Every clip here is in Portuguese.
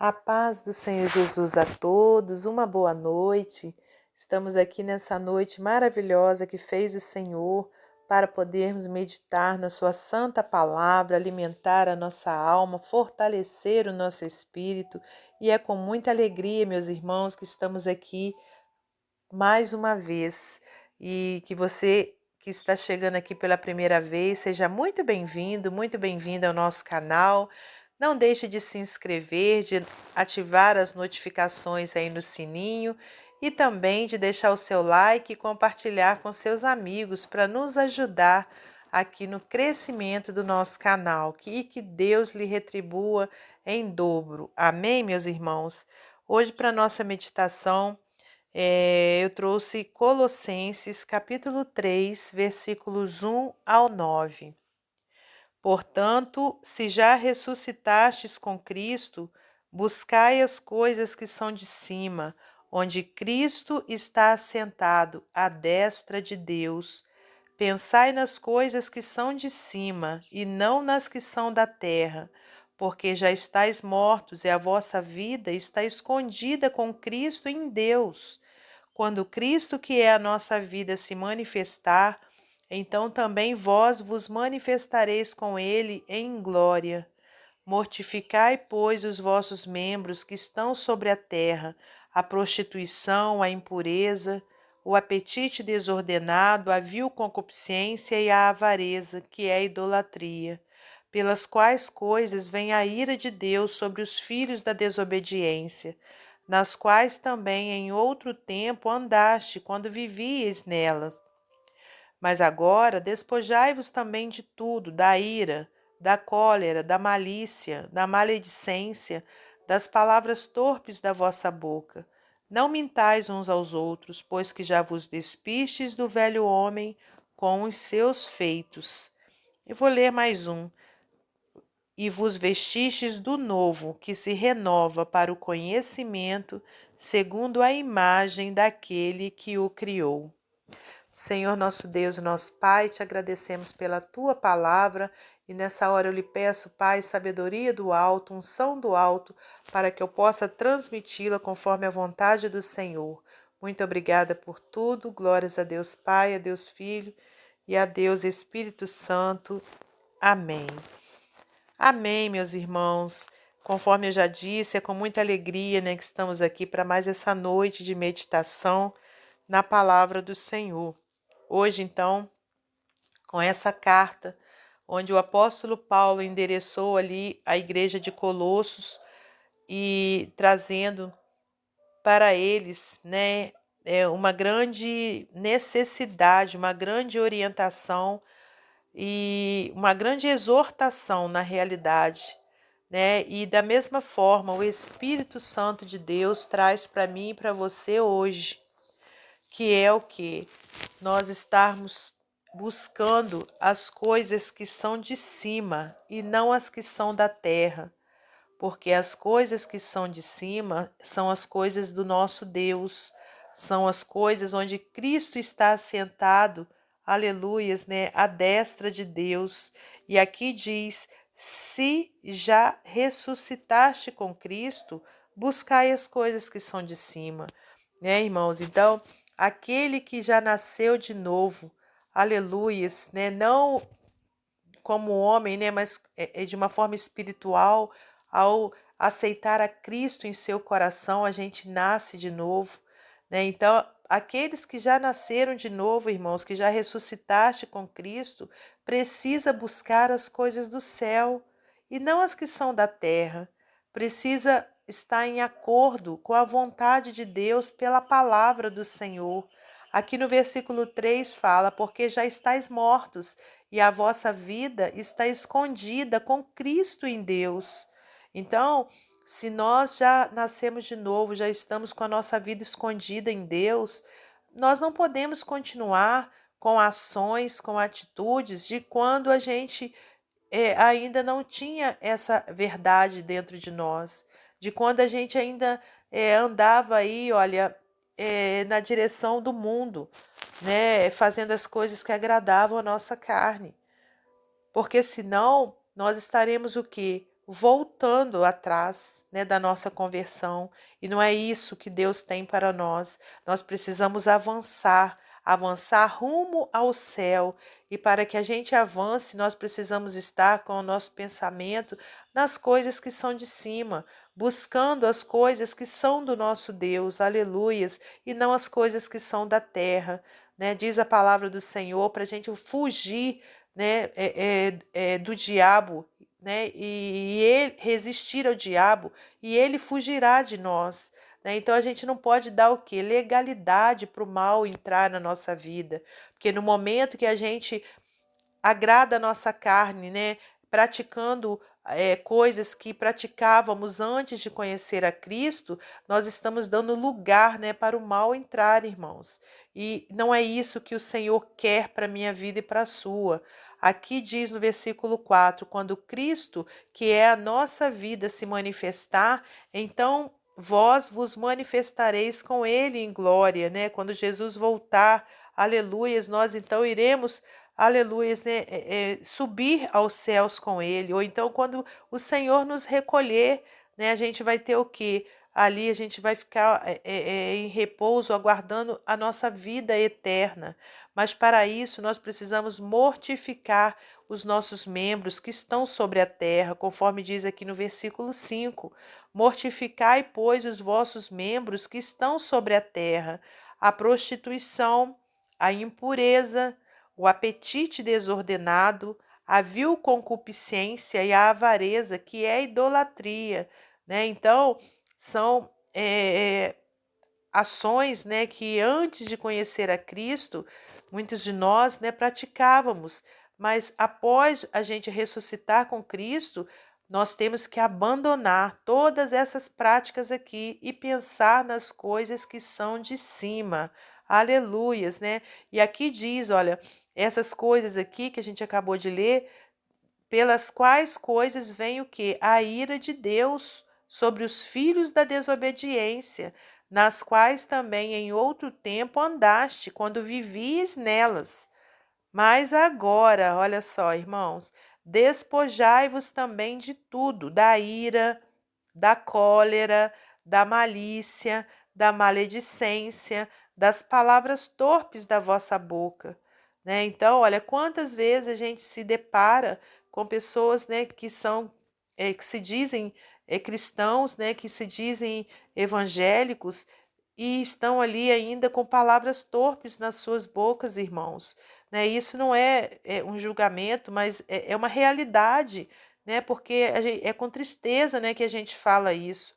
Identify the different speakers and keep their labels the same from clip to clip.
Speaker 1: A paz do Senhor Jesus a todos, uma boa noite. Estamos aqui nessa noite maravilhosa que fez o Senhor para podermos meditar na Sua santa palavra, alimentar a nossa alma, fortalecer o nosso espírito. E é com muita alegria, meus irmãos, que estamos aqui mais uma vez. E que você que está chegando aqui pela primeira vez, seja muito bem-vindo ao nosso canal. Não deixe de se inscrever, de ativar as notificações aí no sininho e também de deixar o seu like e compartilhar com seus amigos para nos ajudar aqui no crescimento do nosso canal. Que Deus lhe retribua em dobro. Amém, meus irmãos? Hoje, para nossa meditação, eu trouxe Colossenses capítulo 3, versículos 1 ao 9. Portanto, se já ressuscitastes com Cristo, buscai as coisas que são de cima, onde Cristo está assentado à destra de Deus. Pensai nas coisas que são de cima, e não nas que são da terra, porque já estáis mortos e a vossa vida está escondida com Cristo em Deus. Quando Cristo, que é a nossa vida, se manifestar, então também vós vos manifestareis com ele em glória. Mortificai, pois, os vossos membros que estão sobre a terra, a prostituição, a impureza, o apetite desordenado, a vil concupiscência e a avareza, que é a idolatria, pelas quais coisas vem a ira de Deus sobre os filhos da desobediência, nas quais também em outro tempo andaste quando vivíeis nelas. Mas agora despojai-vos também de tudo, da ira, da cólera, da malícia, da maledicência, das palavras torpes da vossa boca. Não mintais uns aos outros, pois que já vos despistes do velho homem com os seus feitos. Eu vou ler mais um. E vos vestistes do novo, que se renova para o conhecimento, segundo a imagem daquele que o criou. Senhor nosso Deus e nosso Pai, te agradecemos pela tua palavra e nessa hora eu lhe peço, Pai, sabedoria do alto, unção do alto, para que eu possa transmiti-la conforme a vontade do Senhor. Muito obrigada por tudo, glórias a Deus Pai, a Deus Filho e a Deus Espírito Santo. Amém. Amém, meus irmãos. Conforme eu já disse, é com muita alegria, que estamos aqui para mais essa noite de meditação na palavra do Senhor. Hoje, então, com essa carta, onde o apóstolo Paulo endereçou ali a igreja de Colossos e trazendo para eles, uma grande necessidade, uma grande orientação e uma grande exortação na realidade, E da mesma forma, o Espírito Santo de Deus traz para mim e para você hoje, que é o que? Nós estarmos buscando as coisas que são de cima e não as que são da terra, porque as coisas que são de cima são as coisas do nosso Deus, são as coisas onde Cristo está assentado, aleluias, à destra de Deus. E aqui diz: se já ressuscitaste com Cristo, buscai as coisas que são de cima, irmãos? Então, aquele que já nasceu de novo, aleluias, não como homem, mas de uma forma espiritual, ao aceitar a Cristo em seu coração, a gente nasce de novo, Então, aqueles que já nasceram de novo, irmãos, que já ressuscitaste com Cristo, precisa buscar as coisas do céu e não as que são da terra. Precisa estar em acordo com a vontade de Deus pela palavra do Senhor. Aqui no versículo 3 fala: porque já estáis mortos e a vossa vida está escondida com Cristo em Deus. Então, se nós já nascemos de novo, já estamos com a nossa vida escondida em Deus, nós não podemos continuar com ações, com atitudes de quando a gente ainda não tinha essa verdade dentro de nós, de quando a gente ainda andava aí, olha, na direção do mundo, fazendo as coisas que agradavam a nossa carne. Porque senão nós estaremos o quê? voltando atrás, né, da nossa conversão. E não é isso que Deus tem para nós. Nós precisamos avançar, avançar rumo ao céu. E para que a gente avance, nós precisamos estar com o nosso pensamento nas coisas que são de cima, buscando as coisas que são do nosso Deus, aleluias, e não as coisas que são da terra. Né? Diz a palavra do Senhor para a gente fugir, né, do diabo, né, e ele resistir ao diabo, e ele fugirá de nós. Né? Então a gente não pode dar o quê? Legalidade para o mal entrar na nossa vida, porque no momento que a gente agrada a nossa carne, né, praticando coisas que praticávamos antes de conhecer a Cristo, nós estamos dando lugar, né, para o mal entrar, irmãos. E não é isso que o Senhor quer para a minha vida e para a sua. Aqui diz no versículo 4: quando Cristo, que é a nossa vida, se manifestar, então vós vos manifestareis com ele em glória, né? Quando Jesus voltar, aleluias, nós então iremos, aleluias, né? Subir aos céus com ele. Ou então, quando o Senhor nos recolher, né? A gente vai ter o quê? Ali a gente vai ficar em repouso, aguardando a nossa vida eterna. Mas para isso nós precisamos mortificar os nossos membros que estão sobre a terra, conforme diz aqui no versículo 5. Mortificai, pois, os vossos membros que estão sobre a terra, a prostituição, a impureza, o apetite desordenado, a vil concupiscência e a avareza, que é a idolatria. Né? Então, são ações, né, que antes de conhecer a Cristo, muitos de nós, né, praticávamos, mas após a gente ressuscitar com Cristo, nós temos que abandonar todas essas práticas aqui e pensar nas coisas que são de cima. Aleluias, né? E aqui diz, olha, essas coisas aqui que a gente acabou de ler, pelas quais coisas vem o quê? A ira de Deus sobre os filhos da desobediência, nas quais também em outro tempo andaste, quando vivias nelas. Mas agora, olha só, irmãos, despojai-vos também de tudo, da ira, da cólera, da malícia, da maledicência, das palavras torpes da vossa boca. Né? Então, olha, quantas vezes a gente se depara com pessoas, né, que são, que se dizem cristãos, né, que se dizem evangélicos e estão ali ainda com palavras torpes nas suas bocas, irmãos. Né? Isso não é um julgamento, mas é uma realidade, né? Porque é com tristeza, né, que a gente fala isso.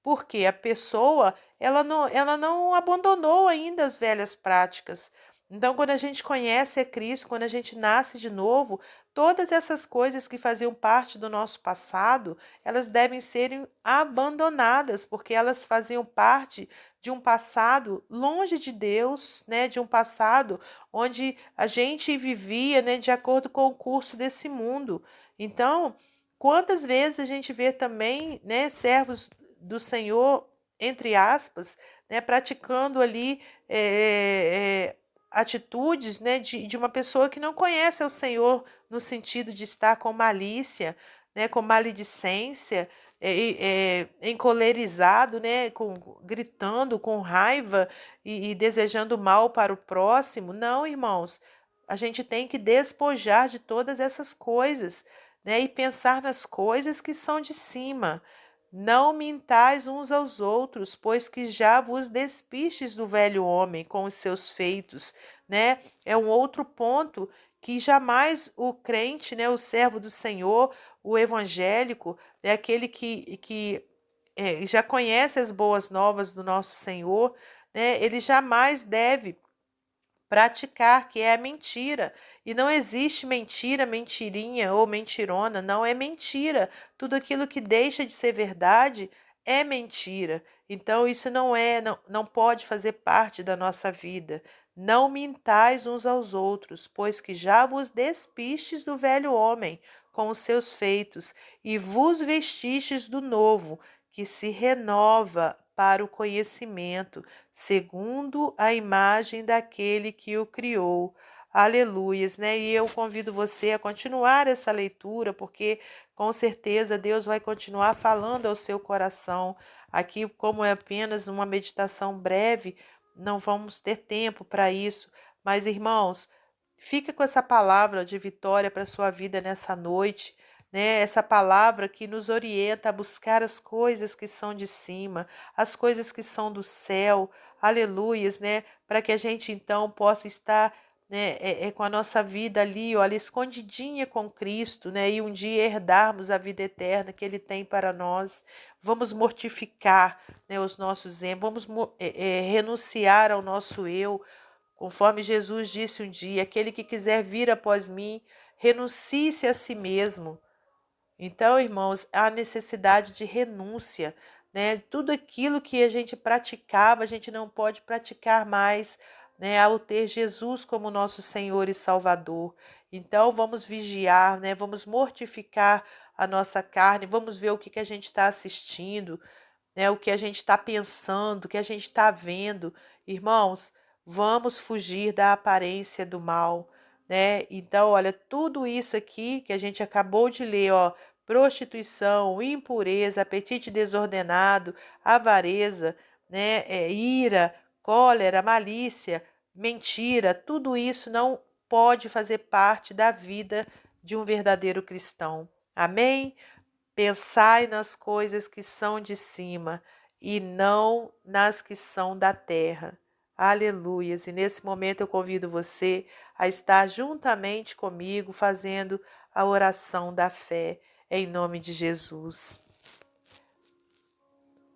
Speaker 1: Porque a pessoa, ela não abandonou ainda as velhas práticas. Então, quando a gente conhece a Cristo, quando a gente nasce de novo, todas essas coisas que faziam parte do nosso passado, elas devem ser abandonadas, porque elas faziam parte de um passado longe de Deus, né? De um passado onde a gente vivia, né, de acordo com o curso desse mundo. Então, quantas vezes a gente vê também, né, servos do Senhor, entre aspas, né, praticando ali atitudes, né, de uma pessoa que não conhece o Senhor no sentido de estar com malícia, né, com maledicência, encolerizado, né, gritando com raiva e desejando mal para o próximo. Não, irmãos, a gente tem que despojar de todas essas coisas, né, e pensar nas coisas que são de cima. Não mintais uns aos outros, pois que já vos despistes do velho homem com os seus feitos, né? É um outro ponto que jamais o crente, né, o servo do Senhor, o evangélico, é aquele que já conhece as boas novas do nosso Senhor, né? Ele jamais deve praticar, que é a mentira. E não existe mentira, mentirinha ou mentirona, não é mentira. Tudo aquilo que deixa de ser verdade é mentira. Então isso não pode fazer parte da nossa vida. Não mintais uns aos outros, pois que já vos despistes do velho homem com os seus feitos e vos vestistes do novo, que se renova para o conhecimento segundo a imagem daquele que o criou. Aleluias, né? E eu convido você a continuar essa leitura, porque com certeza Deus vai continuar falando ao seu coração. Aqui, como é apenas uma meditação breve, não vamos ter tempo para isso. Mas, irmãos, fica com essa palavra de vitória para a sua vida nessa noite, né? Essa palavra que nos orienta a buscar as coisas que são de cima, as coisas que são do céu. Aleluias, né? Para que a gente então possa estar, né, com a nossa vida ali, olha, escondidinha com Cristo, né, e um dia herdarmos a vida eterna que Ele tem para nós. Vamos mortificar, né, os nossos erros, vamos renunciar ao nosso eu, conforme Jesus disse um dia: aquele que quiser vir após mim, renuncie-se a si mesmo. Então, irmãos, há necessidade de renúncia, né? Tudo aquilo que a gente praticava, a gente não pode praticar mais, né? Ao ter Jesus como nosso Senhor e Salvador. Então, vamos vigiar, né? Vamos mortificar a nossa carne, vamos ver o que a gente está assistindo, né? O que a gente está pensando, o que a gente está vendo. Irmãos, vamos fugir da aparência do mal, né? Então, olha, tudo isso aqui que a gente acabou de ler, ó, prostituição, impureza, apetite desordenado, avareza, né? Ira, cólera, malícia, mentira, tudo isso não pode fazer parte da vida de um verdadeiro cristão. Amém? Pensai nas coisas que são de cima e não nas que são da terra. Aleluias! E nesse momento eu convido você a estar juntamente comigo fazendo a oração da fé, em nome de Jesus.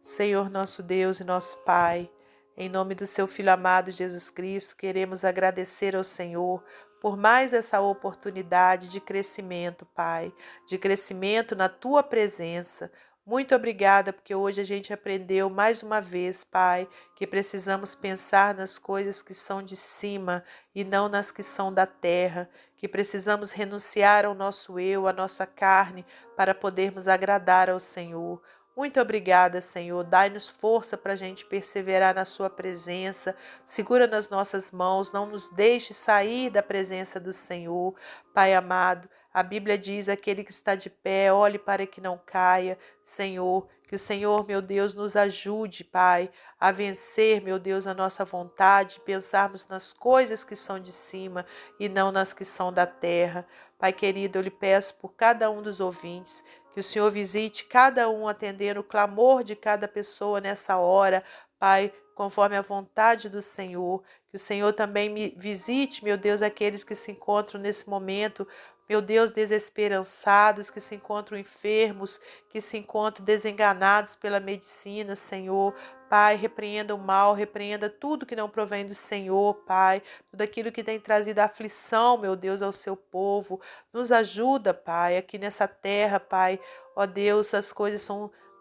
Speaker 1: Senhor nosso Deus e nosso Pai, em nome do seu Filho amado Jesus Cristo, queremos agradecer ao Senhor por mais essa oportunidade de crescimento, Pai, de crescimento na tua presença. Muito obrigada, porque hoje a gente aprendeu mais uma vez, Pai, que precisamos pensar nas coisas que são de cima e não nas que são da terra, que precisamos renunciar ao nosso eu, à nossa carne, para podermos agradar ao Senhor. Muito obrigada, Senhor. Dai-nos força para a gente perseverar na sua presença. Segura nas nossas mãos, não nos deixe sair da presença do Senhor. Pai amado, a Bíblia diz: aquele que está de pé, olhe para que não caia. Senhor, que o Senhor, meu Deus, nos ajude, Pai, a vencer, meu Deus, a nossa vontade, pensarmos nas coisas que são de cima e não nas que são da terra. Pai querido, eu lhe peço por cada um dos ouvintes, que o Senhor visite cada um, atendendo o clamor de cada pessoa nessa hora, Pai, conforme a vontade do Senhor. Que o Senhor também me visite, meu Deus, aqueles que se encontram nesse momento, meu Deus, desesperançados, que se encontram enfermos, que se encontram desenganados pela medicina, Senhor. Pai, repreenda o mal, repreenda tudo que não provém do Senhor, Pai. Tudo aquilo que tem trazido aflição, meu Deus, ao seu povo. Nos ajuda, Pai, aqui nessa terra, Pai. Ó Deus, as coisas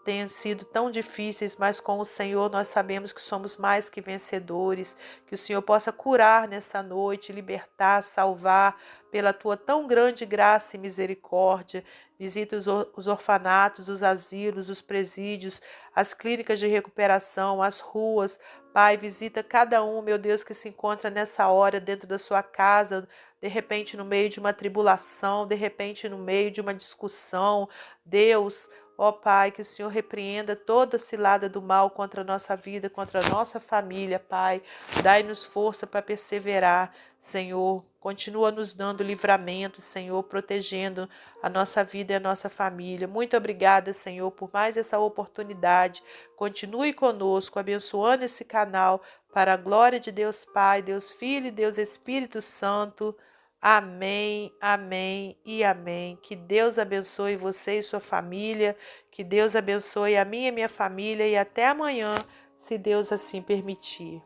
Speaker 1: têm sido tão difíceis, mas com o Senhor nós sabemos que somos mais que vencedores. Que o Senhor possa curar nessa noite, libertar, salvar, pela tua tão grande graça e misericórdia. Visita os orfanatos, os asilos, os presídios, as clínicas de recuperação, as ruas. Pai, visita cada um, meu Deus, que se encontra nessa hora dentro da sua casa, de repente no meio de uma tribulação, de repente no meio de uma discussão. Deus, ó Pai, que o Senhor repreenda toda cilada do mal contra a nossa vida, contra a nossa família, Pai. Dai-nos força para perseverar, Senhor. Continua nos dando livramento, Senhor, protegendo a nossa vida e a nossa família. Muito obrigada, Senhor, por mais essa oportunidade. Continue conosco, abençoando esse canal, para a glória de Deus Pai, Deus Filho e Deus Espírito Santo. Amém, amém e amém. Que Deus abençoe você e sua família. Que Deus abençoe a minha e minha família. E até amanhã, se Deus assim permitir.